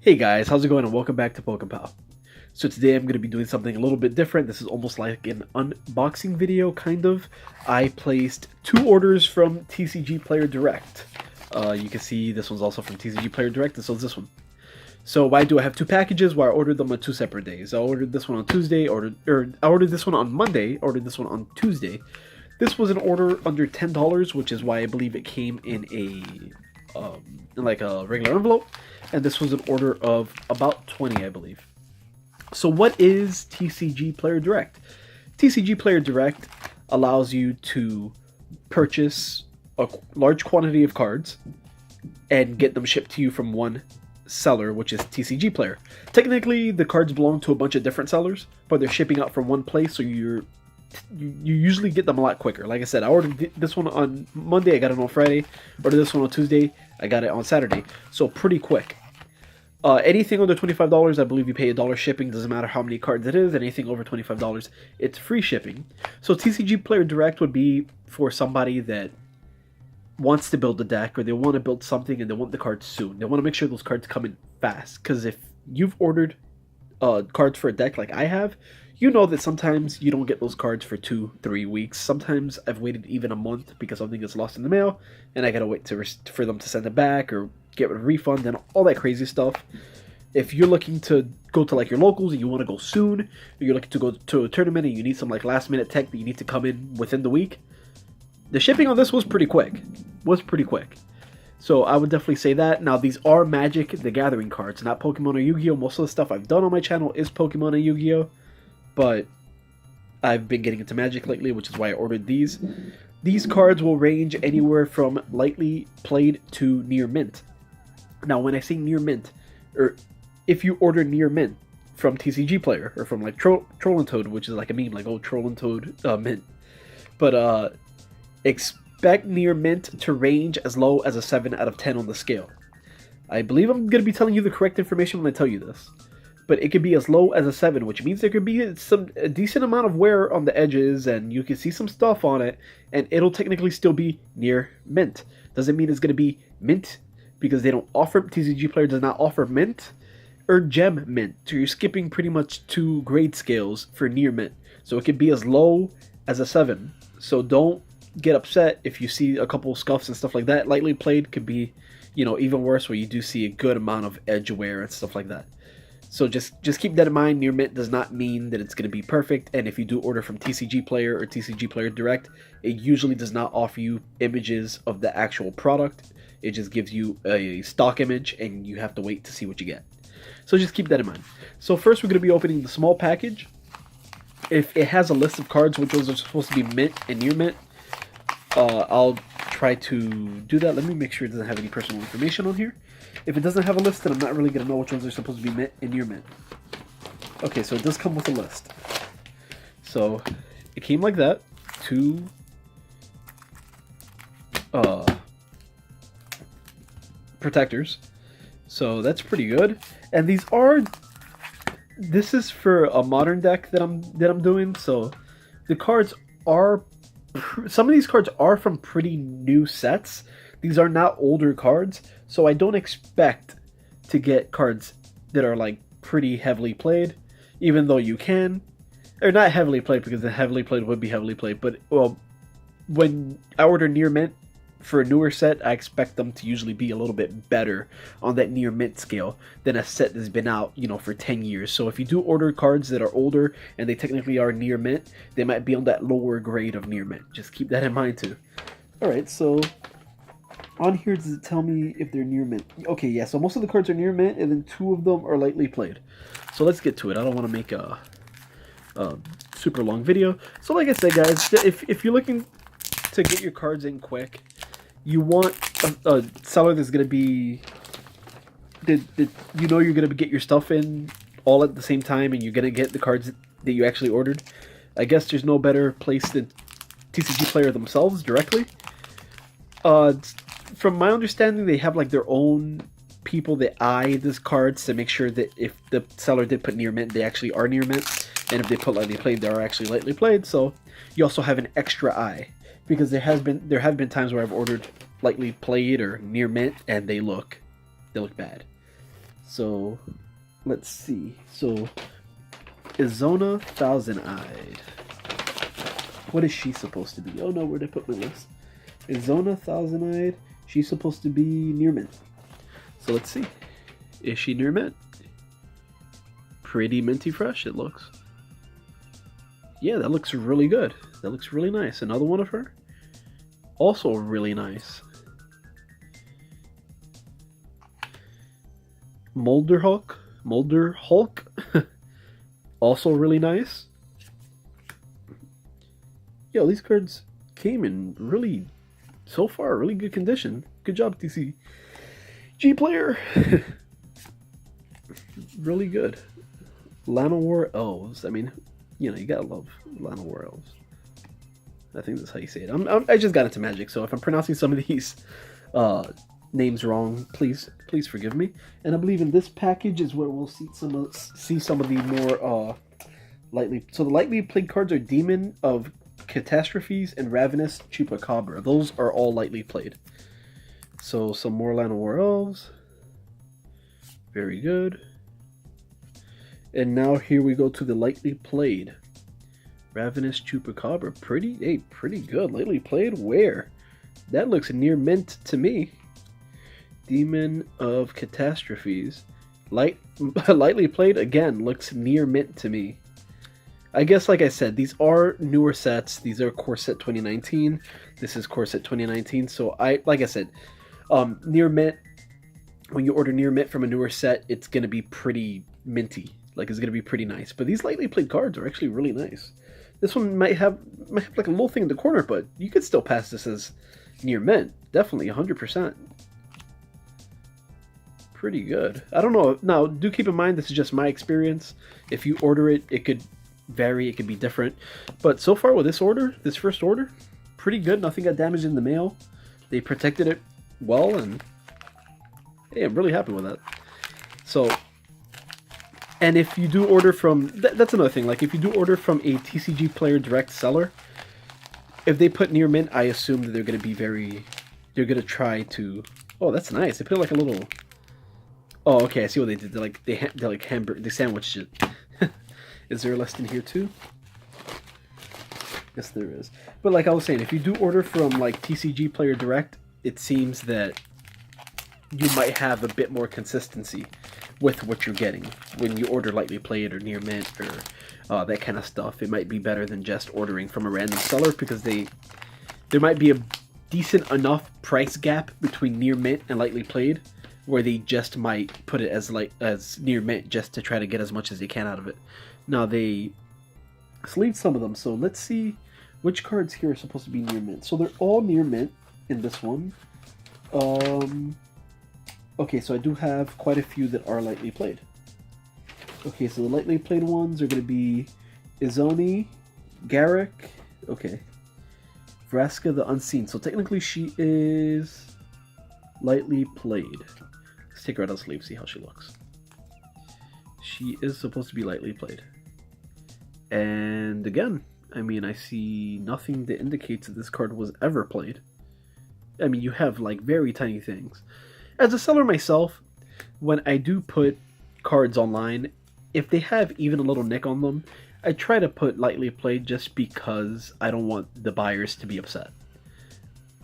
Hey guys, how's it going and welcome back to Pokemon. So today I'm going to be doing something a little bit different. This is almost like an unboxing video, kind of. I placed two orders from Tcgplayer Direct. You can see this one's also from Tcgplayer Direct, and so is this one. So why do I have two packages? Well, I ordered them on two separate days. I ordered this one on Tuesday, I ordered this one on Monday, ordered this one on Tuesday. This was an order under $10, which is why I believe it came in like a regular envelope, and this was an order of about 20, I believe. So what is Tcgplayer Direct? Tcgplayer Direct allows you to purchase a large quantity of cards and get them shipped to you from one seller, which is Tcgplayer. Technically, the cards belong to a bunch of different sellers, but they're shipping out from one place, so you usually get them a lot quicker. Like I said, I ordered this one on Monday, I got it on Friday. Ordered this one on Tuesday, I got it on Saturday. So pretty quick. Anything under $25, I believe you pay $1 shipping. Doesn't matter how many cards it is. Anything over $25, it's free shipping. So Tcgplayer Direct would be for somebody that wants to build a deck, or they want to build something and they want the cards soon. They want to make sure those cards come in fast. Because if you've ordered cards for a deck like I have, you know that sometimes you don't get those cards for 2-3 weeks. Sometimes I've waited even a month because something gets lost in the mail, and I gotta wait for them to send it back or get a refund and all that crazy stuff. If you're looking to go to like your locals and you want to go soon, or you're looking to go to a tournament and you need some like last minute tech that you need to come in within the week, the shipping on this was pretty quick. So I would definitely say that. Now, these are Magic the Gathering cards, not Pokemon or Yu-Gi-Oh! Most of the stuff I've done on my channel is Pokemon and Yu-Gi-Oh! But I've been getting into Magic lately, which is why I ordered these. These cards will range anywhere from lightly played to near mint. Now, when I say near mint, or if you order near mint from Tcgplayer, or from like Troll and Toad, which is like a meme, like, oh, Troll and Toad mint. But expect near mint to range as low as a 7 out of 10 on the scale. I believe I'm going to be telling you the correct information when I tell you this. But it could be as low as a 7, which means there could be a decent amount of wear on the edges, and you can see some stuff on it, and it'll technically still be near mint. Doesn't mean it's going to be mint, because they don't offer, Tcgplayer does not offer mint or gem mint. So you're skipping pretty much 2 grade scales for near mint. So it could be as low as a 7. So don't get upset if you see a couple scuffs and stuff like that. Lightly played could be, even worse, where you do see a good amount of edge wear and stuff like that. So just keep that in mind. Near mint does not mean that it's going to be perfect, and if you do order from Tcgplayer or Tcgplayer Direct, it usually does not offer you images of the actual product. It just gives you a stock image, and you have to wait to see what you get. So just keep that in mind. So first we're going to be opening the small package. If it has a list of cards, which ones are supposed to be mint and near mint, I'll try to do that. Let me make sure it doesn't have any personal information on here. If it doesn't have a list, then I'm not really going to know which ones are supposed to be mint and near mint. Okay, so it does come with a list. So it came like that. 2 protectors. So that's pretty good. And this is for a modern deck that I'm doing. So the cards are, some of these cards are from pretty new sets. These are not older cards, so I don't expect to get cards that are like pretty heavily played, even though you can. Or not heavily played, because the heavily played would be heavily played, but well, when I order near mint for a newer set, I expect them to usually be a little bit better on that near mint scale than a set that's been out, for 10 years. So if you do order cards that are older and they technically are near mint, they might be on that lower grade of near mint. Just keep that in mind too. Alright, so on here, does it tell me if they're near mint? Okay, yeah, so most of the cards are near mint, and then 2 of them are lightly played. So let's get to it. I don't want to make a super long video. So like I said, guys, if you're looking to get your cards in quick, you want a seller that's going to be, that you're going to get your stuff in all at the same time, and you're going to get the cards that you actually ordered. I guess there's no better place than Tcgplayer themselves directly. From my understanding, they have like their own people that eye these cards to make sure that if the seller did put near mint, they actually are near mint, and if they put lightly played, they are actually lightly played. So you also have an extra eye, because there have been times where I've ordered lightly played or near mint, and they look bad. So, let's see. So, Izona Thousand-Eyed. What is she supposed to be? Oh no, where'd I put my list? Izona Thousand-Eyed. She's supposed to be near mint. So let's see. Is she near mint? Pretty minty fresh, it looks. Yeah, that looks really good. That looks really nice. Another one of her. Also really nice. Molder Hulk. Also really nice. Yo, these cards came in really, so far, really good condition. Good job, Tcgplayer. Really good. Llanowar Elves. I mean, you know, you gotta love Llanowar Elves. I think that's how you say it. I just got into Magic, so if I'm pronouncing some of these names wrong, please forgive me. And I believe in this package is where we'll see some of the more lightly. So the lightly played cards are Demon of Catastrophes and Ravenous Chupacabra. Those are all lightly played. So some more Llanowar Elves. Very good. And now here we go to the lightly played Ravenous Chupacabra. Pretty good. Lightly played. Where? That looks near mint to me. Demon of Catastrophes. Lightly played again looks near mint to me. I guess, like I said, these are newer sets. These are core set 2019. This is core set 2019. So like I said, near mint. When you order near mint from a newer set, it's gonna be pretty minty. Like, it's gonna be pretty nice. But these lightly played cards are actually really nice. This one might have like a little thing in the corner, but you could still pass this as near mint. Definitely 100%. Pretty good. I don't know. Now, do keep in mind this is just my experience. If you order it, it could vary. It could be different. But so far with this order, this first order, pretty good. Nothing got damaged in the mail. They protected it well, and hey, I'm really happy with that. So, and if you do order from, that's another thing. Like, if you do order from a Tcgplayer direct seller, if they put near mint, I assume that they're going to be they're going to try to, oh, that's nice. They put like a little, oh, okay, I see what they did. They like hamburger, they sandwiched it. Is there a list in here too? Yes, there is. But like I was saying, if you do order from like Tcgplayer direct, it seems that you might have a bit more consistency with what you're getting when you order lightly played or near mint or that kind of stuff. It might be better than just ordering from a random seller, because there might be a decent enough price gap between near mint and lightly played where they just might put it as near mint just to try to get as much as they can out of it. Now, they sleeved some of them, so let's see which cards here are supposed to be near mint. So they're all near mint in this one. Okay, so I do have quite a few that are lightly played. Okay, so the lightly played ones are going to be Izoni, Garrick, okay, Vraska the Unseen. So technically she is lightly played. Let's take her out of the sleeve, see how she looks. She is supposed to be lightly played. And again, I mean, I see nothing that indicates that this card was ever played. I mean, you have like very tiny things. As a seller myself, when I do put cards online, if they have even a little nick on them, I try to put lightly played just because I don't want the buyers to be upset.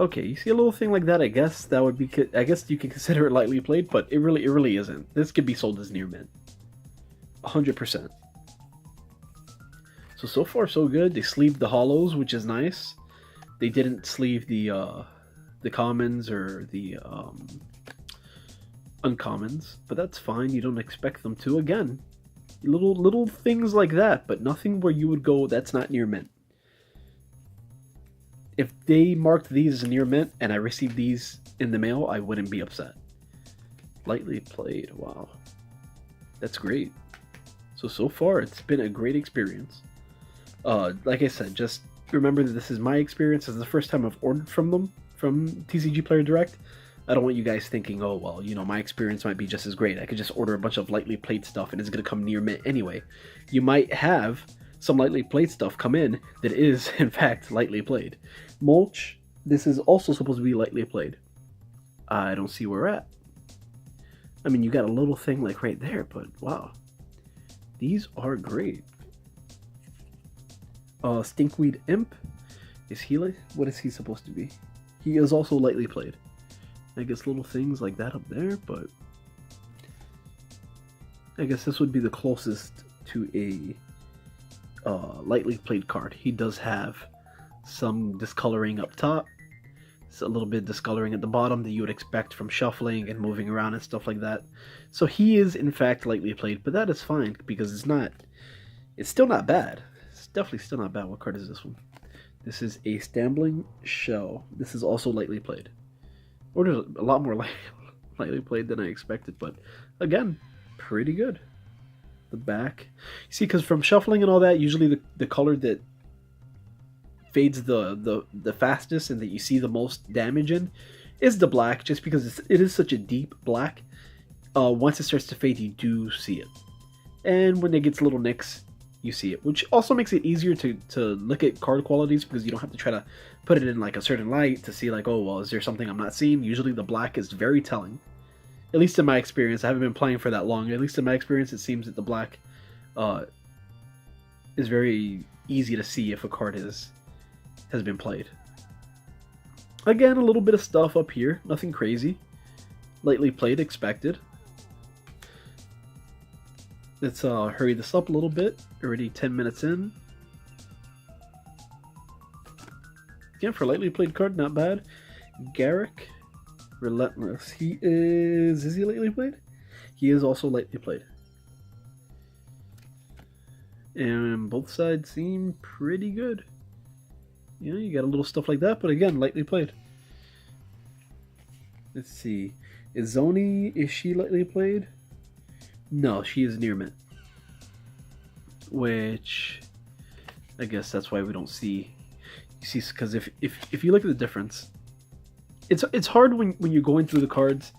Okay, you see a little thing like that, I guess that would be, I guess you can consider it lightly played, but it really isn't. This could be sold as near mint. 100%. So far so good. They sleeved the hollows, which is nice. They didn't sleeve the commons or the uncommons, but that's fine. You don't expect them to. Again, little things like that, but nothing where you would go, that's not near mint. If they marked these as near mint and I received these in the mail, I wouldn't be upset. Lightly played. Wow, that's great. So far it's been a great experience. Like I said, just remember that this is my experience. This is the first time I've ordered from them, from Tcgplayer Direct. I don't want you guys thinking, oh, well, you know, my experience might be just as great. I could just order a bunch of lightly played stuff and it's going to come near mint anyway. You might have some lightly played stuff come in that is, in fact, lightly played. Mulch, this is also supposed to be lightly played. I don't see where we're at. I mean, you got a little thing like right there, but wow. These are great. Stinkweed Imp. Is he like, what is he supposed to be? He is also lightly played. I guess little things like that up there, but I guess this would be the closest to a lightly played card. He does have some discoloring up top. It's a little bit discoloring at the bottom that you would expect from shuffling and moving around and stuff like that. So he is in fact lightly played, but that is fine because it's still not bad. It's definitely still not bad. What card is this one? This is a Stambling Shell. This is also lightly played. Or there's a lot more lightly played than I expected, but again, pretty good. The back. You see, because from shuffling and all that, usually the color that fades the fastest and that you see the most damage in is the black, just because it is such a deep black. Once it starts to fade, you do see it. And when it gets little nicks, you see it, which also makes it easier to look at card qualities because you don't have to try to put it in like a certain light to see like, oh, well, is there something I'm not seeing? Usually the black is very telling. At least in my experience. I haven't been playing for that long. At least in my experience, it seems that the black is very easy to see if a card has been played. Again, a little bit of stuff up here. Nothing crazy. Lightly played, expected. Let's hurry this up a little bit. Already 10 minutes in. Again, for a lightly played card, not bad. Garrick, Relentless. Is he lightly played? He is also lightly played. And both sides seem pretty good. Yeah, you got a little stuff like that, but again, lightly played. Let's see. Izoni, is she lightly played? No, she is near mint. Which, I guess that's why we don't see. You see, because if you look at the difference, it's hard when you're going through the cards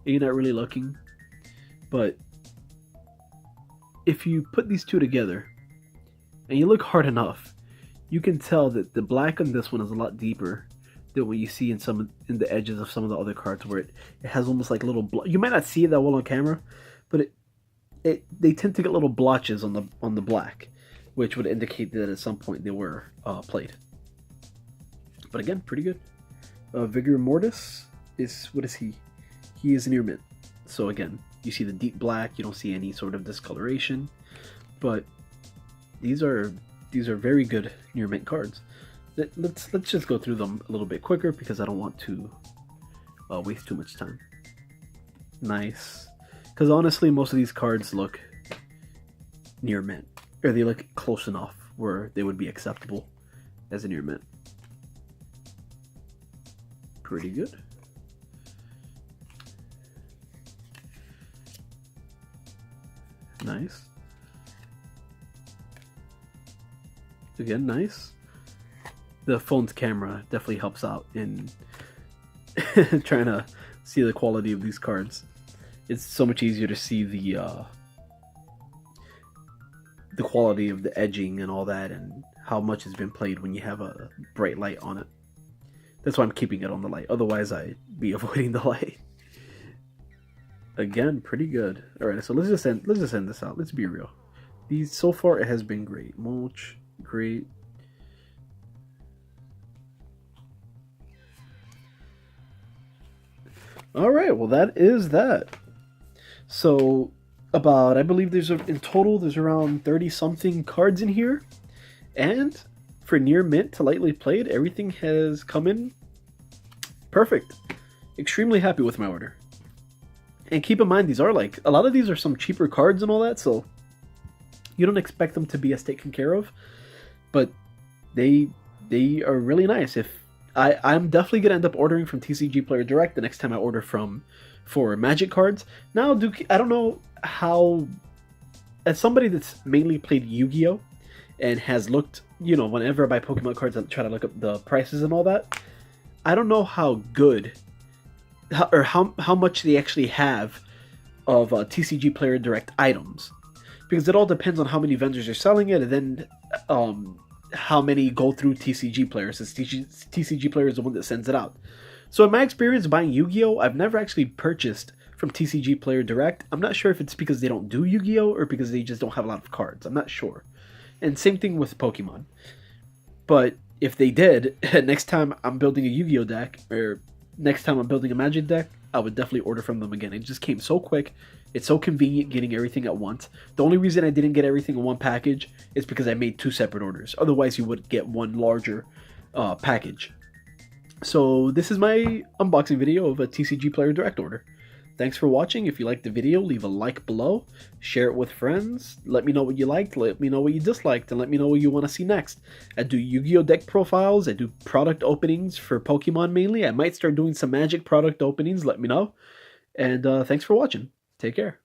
and you're not really looking. But if you put these two together and you look hard enough, you can tell that the black on this one is a lot deeper than what you see in the edges of some of the other cards, where it has almost like little. You might not see it that well on camera, but they tend to get little blotches on the black, which would indicate that at some point they were played. But again, pretty good. Vigor Mortis is, what is he? He is near mint. So again, you see the deep black. You don't see any sort of discoloration, but these are very good near mint cards. Let's just go through them a little bit quicker because I don't want to waste too much time. Nice. Because honestly, most of these cards look near mint, or they look close enough where they would be acceptable as a near mint. Pretty good. Nice. Again, nice. The phone's camera definitely helps out in trying to see the quality of these cards. It's so much easier to see the quality of the edging and all that, and how much has been played when you have a bright light on it. That's why I'm keeping it on the light. Otherwise, I'd be avoiding the light. Again, pretty good. All right, so let's just end this out. Let's be real. These so far, it has been great. Mulch, great. All right, well, that is that. So, I believe in total, there's around 30-something cards in here. And for near mint to lightly played, everything has come in perfect. Extremely happy with my order. And keep in mind, these are a lot of these are some cheaper cards and all that, so you don't expect them to be as taken care of. But they are really nice. I'm definitely gonna end up ordering from Tcgplayer Direct the next time I order for Magic cards. Now, I don't know how, as somebody that's mainly played Yu-Gi-Oh! And has looked, whenever I buy Pokemon cards, I try to look up the prices and all that. I don't know how good, or how much they actually have of Tcgplayer Direct items. Because it all depends on how many vendors are selling it, and then how many go through Tcgplayer, since Tcgplayer is the one that sends it out. So in my experience buying Yu-Gi-Oh!, I've never actually purchased from TCGplayer Direct. I'm not sure if it's because they don't do Yu-Gi-Oh! Or because they just don't have a lot of cards. I'm not sure. And same thing with Pokemon. But if they did, next time I'm building a Yu-Gi-Oh! Deck, or next time I'm building a Magic deck, I would definitely order from them again. It just came so quick. It's so convenient getting everything at once. The only reason I didn't get everything in one package is because I made 2 separate orders. Otherwise, you would get one larger package. So this is my unboxing video of a TCGplayer Direct order. Thanks for watching. If you liked the video, leave a like below, share it with friends, let me know what you liked, let me know what you disliked, and let me know what you want to see next. I do Yu-Gi-Oh! Deck profiles, I do product openings for Pokemon mainly. I might start doing some Magic product openings, let me know. And thanks for watching. Take care.